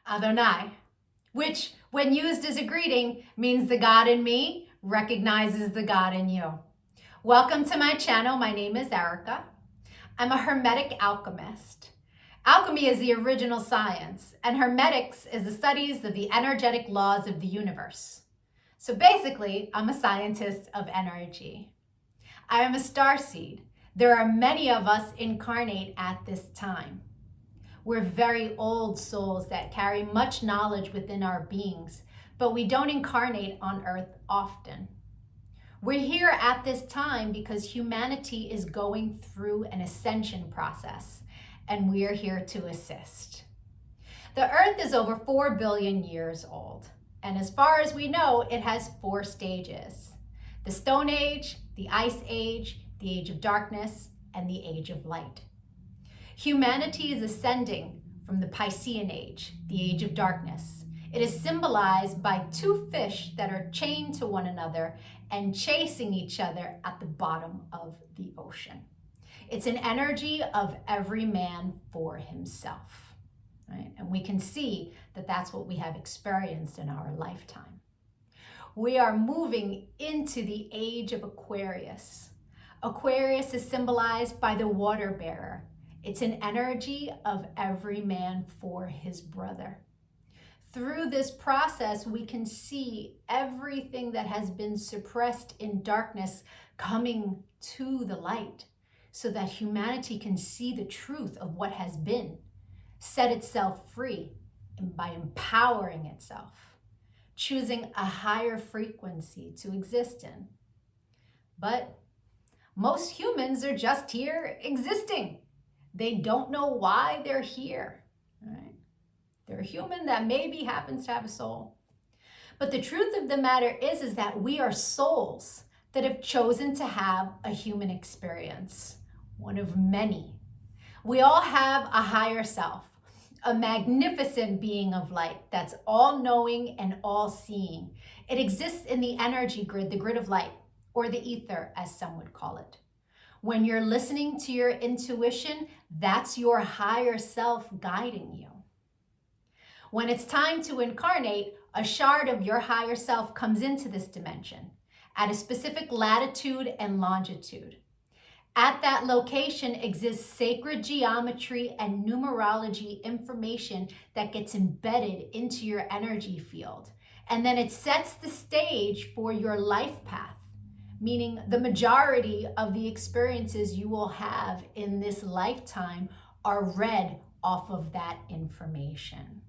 Adonai, which when used as a greeting means the God in me recognizes the God in you. Welcome to my channel. My name is Erica. I'm a Hermetic alchemist. Alchemy is the original science, and Hermetics is the studies of the energetic laws of the universe. So basically, I'm a scientist of energy. I am a starseed. There are many of us incarnate at this time. We're very old souls that carry much knowledge within our beings, but we don't incarnate on Earth often. We're here at this time because humanity is going through an ascension process, and we are here to assist. The Earth is over 4 billion years old, and as far as we know, it has 4 stages: the Stone Age, the Ice Age, the Age of Darkness, and the Age of Light. Humanity is ascending from the Piscean Age, the Age of Darkness. It is symbolized by 2 fish that are chained to one another and chasing each other at the bottom of the ocean. It's an energy of every man for himself, right? And we can see that that's what we have experienced in our lifetime. We are moving into the age of Aquarius. Aquarius is symbolized by the water bearer. It's an energy of every man for his brother. Through this process, we can see everything that has been suppressed in darkness coming to the light so that humanity can see the truth of what has been, set itself free by empowering itself, choosing a higher frequency to exist in. But most humans are just here existing. They don't know why they're here, right? They're a human that maybe happens to have a soul. But the truth of the matter is that we are souls that have chosen to have a human experience, one of many. We all have a higher self, a magnificent being of light that's all-knowing and all-seeing. It exists in the energy grid, the grid of light, or the ether, as some would call it. When you're listening to your intuition, that's your higher self guiding you. When it's time to incarnate, a shard of your higher self comes into this dimension at a specific latitude and longitude. At that location exists sacred geometry and numerology information that gets embedded into your energy field. And then it sets the stage for your life path, meaning the majority of the experiences you will have in this lifetime are read off of that information.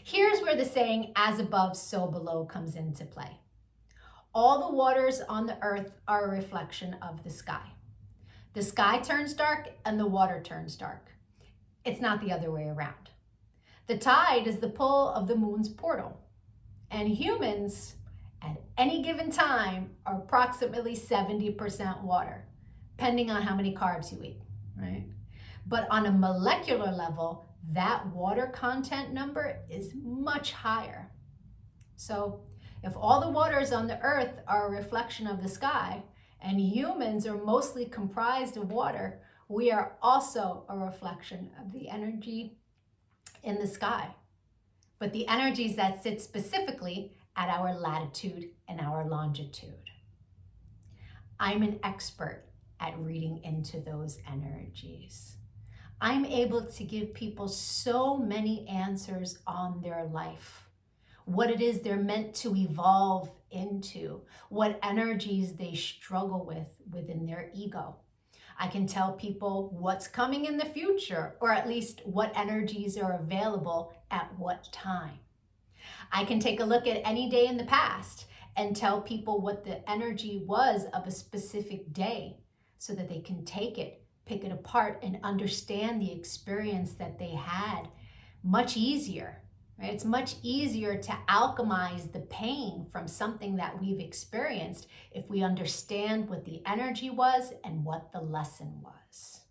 Here's where the saying, as above, so below, comes into play. All the waters on the earth are a reflection of the sky. The sky turns dark and the water turns dark. It's not the other way around. The tide is the pull of the moon's portal, and humans at any given time are approximately 70% water, depending on how many carbs you eat, right? But on a molecular level, that water content number is much higher. So if all the waters on the earth are a reflection of the sky, and humans are mostly comprised of water, we are also a reflection of the energy in the sky. But the energies that sit specifically at our latitude and our longitude. I'm an expert at reading into those energies. I'm able to give people so many answers on their life, what it is they're meant to evolve into, what energies they struggle with within their ego. I can tell people what's coming in the future, or at least what energies are available at what time. I can take a look at any day in the past and tell people what the energy was of a specific day so that they can take it, pick it apart, and understand the experience that they had much easier, right? It's much easier to alchemize the pain from something that we've experienced if we understand what the energy was and what the lesson was.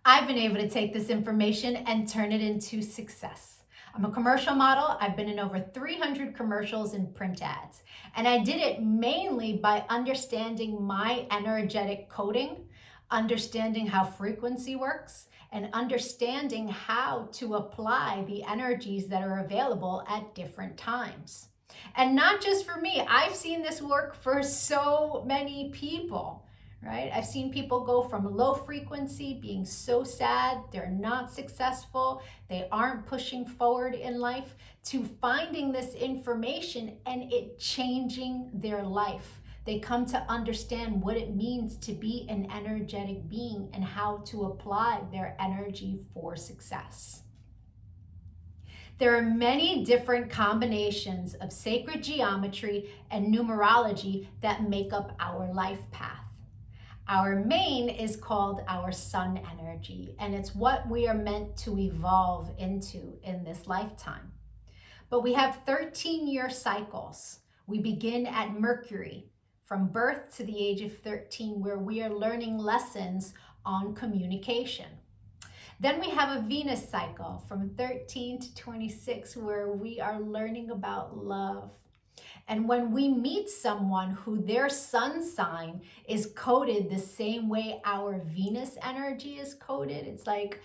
I've been able to take this information and turn it into success. I'm a commercial model. I've been in over 300 commercials and print ads. And I did it mainly by understanding my energetic coding understanding how frequency works, and understanding how to apply the energies that are available at different times. And not just for me, I've seen this work for so many people, right? I've seen people go from low frequency, being so sad, they're not successful, they aren't pushing forward in life, to finding this information and it changing their life. They come to understand what it means to be an energetic being and how to apply their energy for success. There are many different combinations of sacred geometry and numerology that make up our life path. Our main is called our sun energy, and it's what we are meant to evolve into in this lifetime. But we have 13-year cycles. We begin at Mercury, from birth to the age of 13, where we are learning lessons on communication. Then we have a Venus cycle from 13 to 26, where we are learning about love. And when we meet someone who their sun sign is coded the same way our Venus energy is coded, it's like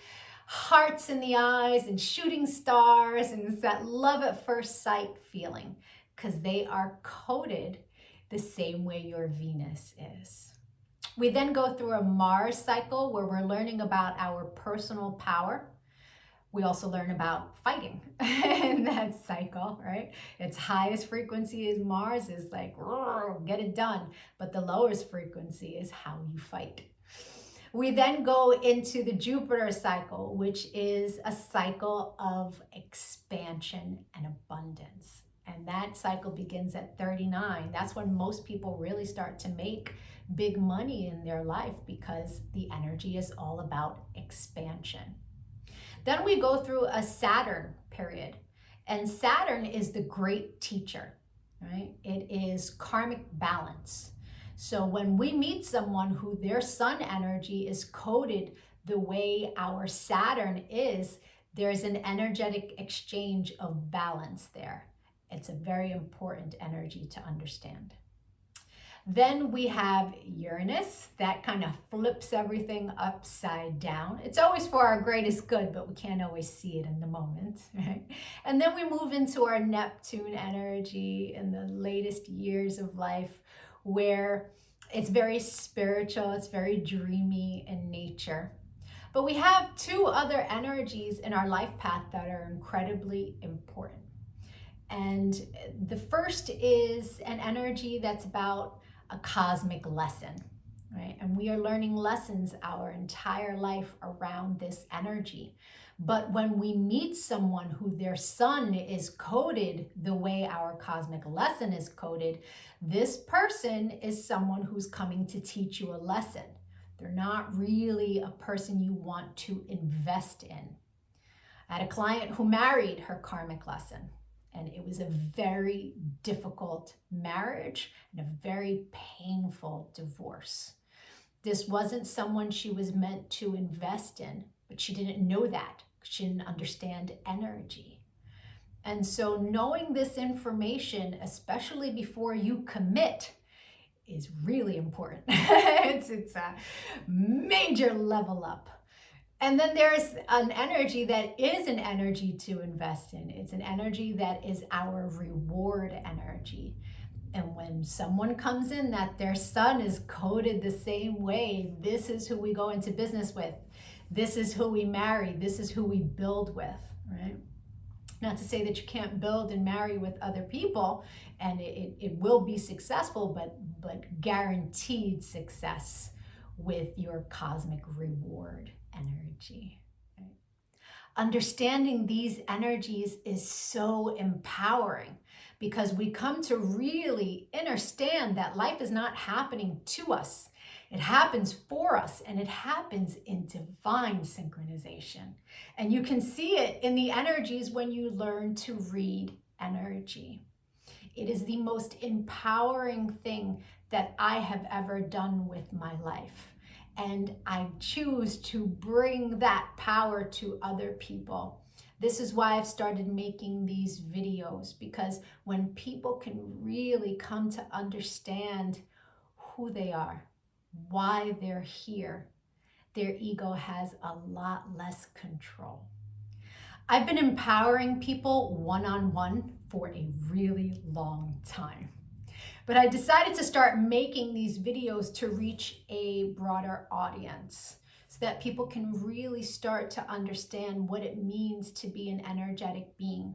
hearts in the eyes and shooting stars, and it's that love at first sight feeling, because they are coded the same way your Venus is. We then go through a Mars cycle where we're learning about our personal power. We also learn about fighting in that cycle, right? Its highest frequency is Mars, is like, get it done. But the lowest frequency is how you fight. We then go into the Jupiter cycle, which is a cycle of expansion and abundance. And that cycle begins at 39. That's when most people really start to make big money in their life, because the energy is all about expansion. Then we go through a Saturn period, and Saturn is the great teacher, right? It is karmic balance. So when we meet someone who their sun energy is coded the way our Saturn is, there's an energetic exchange of balance there. It's a very important energy to understand. Then we have Uranus, that kind of flips everything upside down. It's always for our greatest good, but we can't always see it in the moment, right? And then we move into our Neptune energy in the latest years of life, where it's very spiritual, it's very dreamy in nature. But we have two other energies in our life path that are incredibly important. And the first is an energy that's about a cosmic lesson, right? And we are learning lessons our entire life around this energy. But when we meet someone who their sun is coded the way our cosmic lesson is coded, this person is someone who's coming to teach you a lesson. They're not really a person you want to invest in. I had a client who married her karmic lesson, and it was a very difficult marriage and a very painful divorce. This wasn't someone she was meant to invest in, but she didn't know that. She didn't understand energy. And so knowing this information, especially before you commit, is really important. It's a major level up. And then there's an energy that is an energy to invest in. It's an energy that is our reward energy. And when someone comes in that their sun is coded the same way, this is who we go into business with. This is who we marry. This is who we build with, right? Not to say that you can't build and marry with other people, and it will be successful, but guaranteed success with your cosmic reward energy. Right? Understanding these energies is so empowering, because we come to really understand that life is not happening to us. It happens for us, and it happens in divine synchronization. And you can see it in the energies when you learn to read energy. It is the most empowering thing that I have ever done with my life. And I choose to bring that power to other people. This is why I've started making these videos, because when people can really come to understand who they are, why they're here, their ego has a lot less control. I've been empowering people one-on-one for a really long time. But I decided to start making these videos to reach a broader audience so that people can really start to understand what it means to be an energetic being.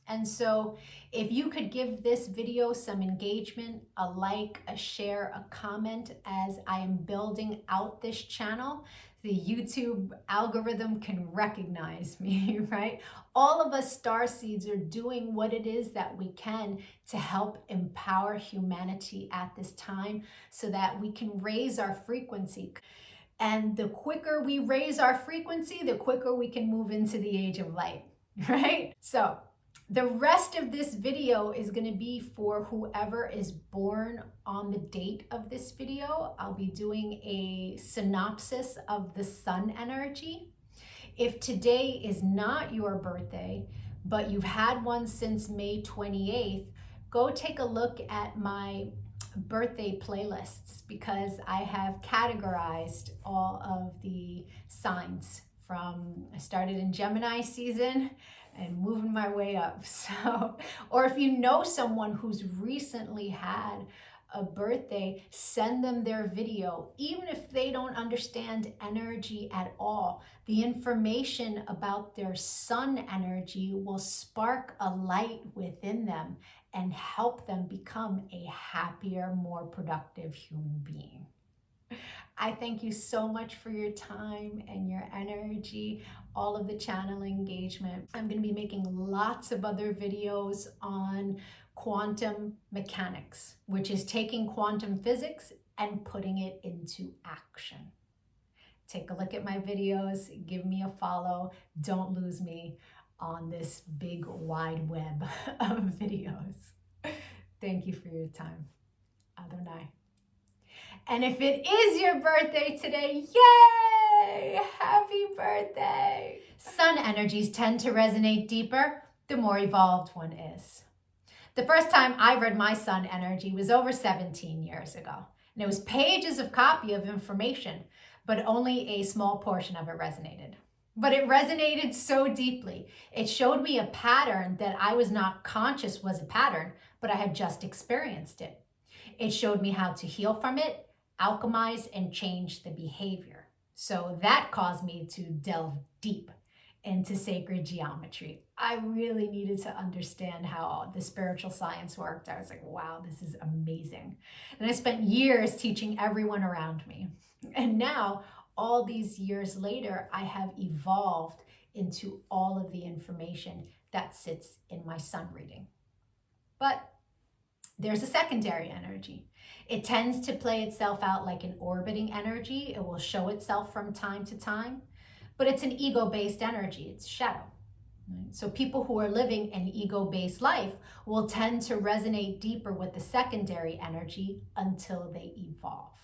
And so if you could give this video some engagement, a like, a share, a comment as I am building out this channel, the YouTube algorithm can recognize me, right? All of us starseeds are doing what it is that we can to help empower humanity at this time so that we can raise our frequency. And the quicker we raise our frequency, the quicker we can move into the age of light, right? So the rest of this video is going to be for whoever is born on the date of this video. I'll be doing a synopsis of the sun energy. If today is not your birthday, but you've had one since May 28th, go take a look at my birthday playlists because I have categorized all of the signs from, I started in Gemini season and moving my way up. So, or if you know someone who's recently had a birthday, send them their video. Even if they don't understand energy at all, the information about their sun energy will spark a light within them and help them become a happier, more productive human being. I thank you so much for your time and your energy, all of the channel engagement. I'm going to be making lots of other videos on quantum mechanics, which is taking quantum physics and putting it into action. Take a look at my videos, give me a follow. Don't lose me on this big wide web of videos. Thank you for your time. Adonai. And if it is your birthday today, yay! Happy birthday! Sun energies tend to resonate deeper the more evolved one is. The first time I read my sun energy was over 17 years ago. And it was pages of copy of information, but only a small portion of it resonated. But it resonated so deeply. It showed me a pattern that I was not conscious was a pattern, but I had just experienced it. It showed me how to heal from it, alchemize, and change the behavior. So that caused me to delve deep into sacred geometry. I really needed to understand how the spiritual science worked. I was like, wow, this is amazing. And I spent years teaching everyone around me. And now, all these years later, I have evolved into all of the information that sits in my sun reading. But there's a secondary energy. It tends to play itself out like an orbiting energy. It will show itself from time to time, but it's an ego-based energy. It's shadow. Right? So people who are living an ego-based life will tend to resonate deeper with the secondary energy until they evolve.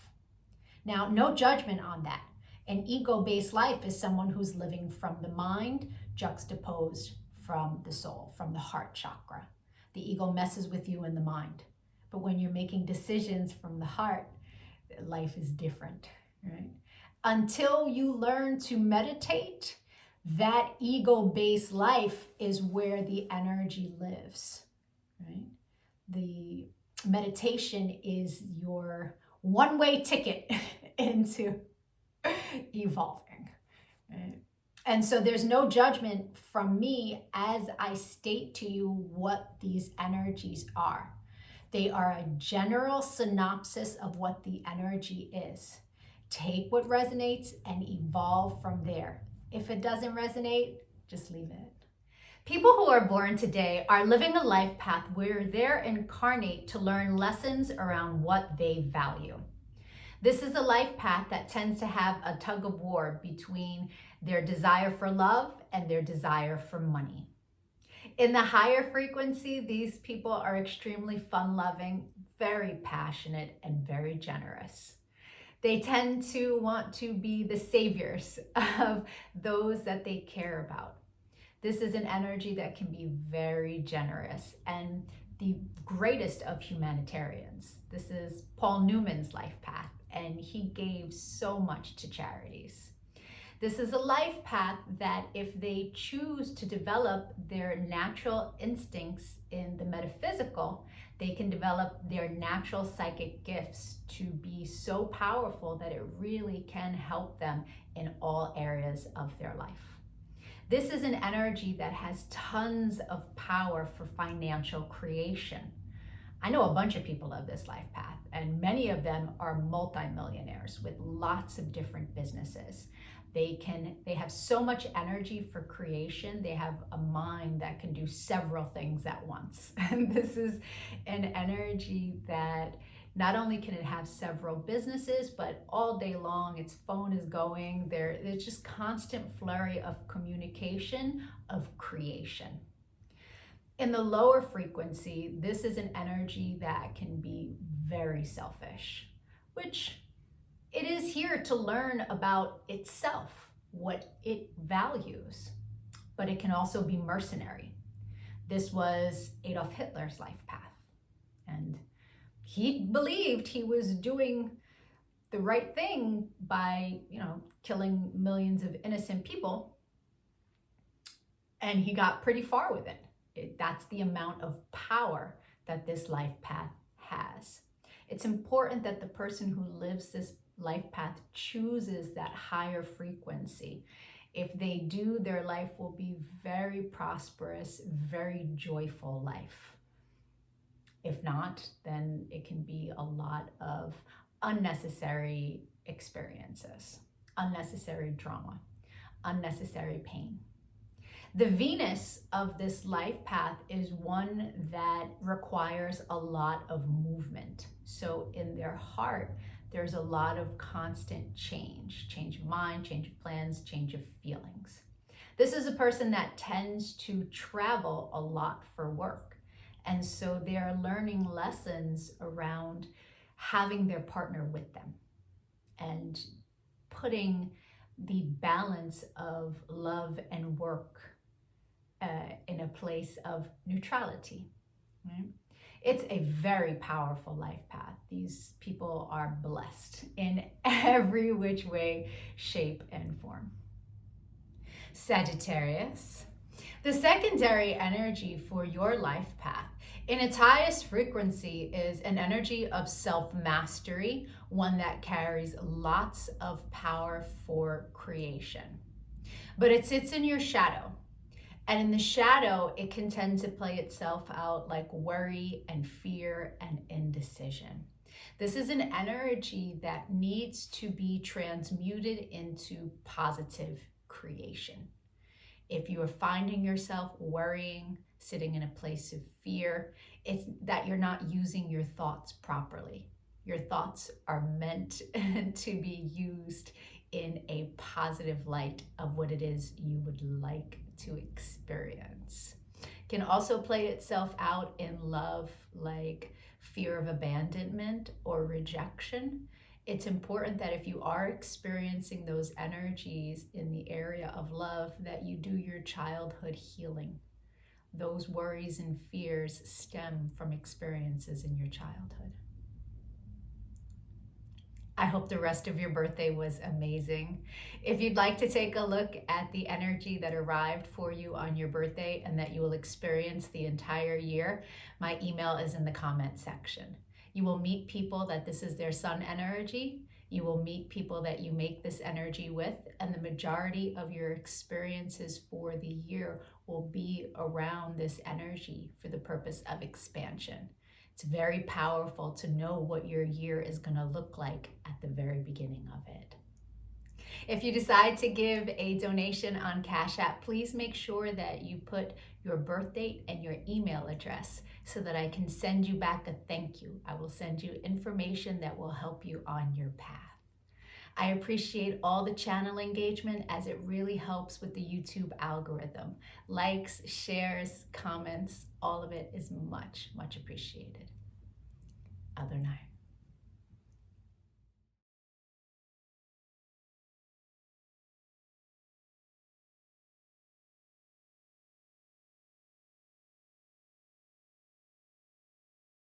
Now, no judgment on that. An ego-based life is someone who's living from the mind juxtaposed from the soul, from the heart chakra. The ego messes with you in the mind. But when you're making decisions from the heart, life is different, right? Until you learn to meditate, that ego-based life is where the energy lives, right? The meditation is your one-way ticket into evolving, right? And so there's no judgment from me as I state to you what these energies are. They are a general synopsis of what the energy is. Take what resonates and evolve from there. If it doesn't resonate, just leave it. People who are born today are living a life path where they're incarnate to learn lessons around what they value. This is a life path that tends to have a tug of war between their desire for love and their desire for money. In the higher frequency, these people are extremely fun-loving, very passionate, and very generous. They tend to want to be the saviors of those that they care about. This is an energy that can be very generous and the greatest of humanitarians. This is Paul Newman's life path. and he gave so much to charities. This is a life path that if they choose to develop their natural instincts in the metaphysical, they can develop their natural psychic gifts to be so powerful that it really can help them in all areas of their life. This is an energy that has tons of power for financial creation. I know a bunch of people of this life path, and many of them are multimillionaires with lots of different businesses. They have so much energy for creation. They have a mind that can do several things at once. And this is an energy that not only can it have several businesses, but all day long its phone is going. There's just constant flurry of communication, of creation. In the lower frequency, this is an energy that can be very selfish, which it is here to learn about itself, what it values, but it can also be mercenary. This was Adolf Hitler's life path, and he believed he was doing the right thing by, killing millions of innocent people, and he got pretty far with it. That's the amount of power that this life path has. It's important that the person who lives this life path chooses that higher frequency. If they do, their life will be very prosperous, very joyful life. If not, then it can be a lot of unnecessary experiences, unnecessary drama, unnecessary pain. The Venus of this life path is one that requires a lot of movement. So in their heart, there's a lot of constant change of mind, change of plans, change of feelings. This is a person that tends to travel a lot for work. And so they're learning lessons around having their partner with them and putting the balance of love and work in a place of neutrality. Right? It's a very powerful life path. These people are blessed in every which way, shape, and form. Sagittarius. The secondary energy for your life path in its highest frequency is an energy of self-mastery, one that carries lots of power for creation. But it sits in your shadow. And in the shadow, it can tend to play itself out like worry and fear and indecision. This is an energy that needs to be transmuted into positive creation. If you are finding yourself worrying, sitting in a place of fear, it's that you're not using your thoughts properly. Your thoughts are meant to be used in a positive light of what it is you would like to experience. It can also play itself out in love, like fear of abandonment or rejection. It's important that if you are experiencing those energies in the area of love, that you do your childhood healing. Those worries and fears stem from experiences in your childhood. I hope the rest of your birthday was amazing. If you'd like to take a look at the energy that arrived for you on your birthday and that you will experience the entire year, my email is in the comment section. You will meet people that this is their sun energy. You will meet people that you make this energy with, and the majority of your experiences for the year will be around this energy for the purpose of expansion. It's very powerful to know what your year is going to look like at the very beginning of it. If you decide to give a donation on Cash App, please make sure that you put your birth date and your email address so that I can send you back a thank you. I will send you information that will help you on your path. I appreciate all the channel engagement as it really helps with the YouTube algorithm. Likes, shares, comments, all of it is much, much appreciated. Other night.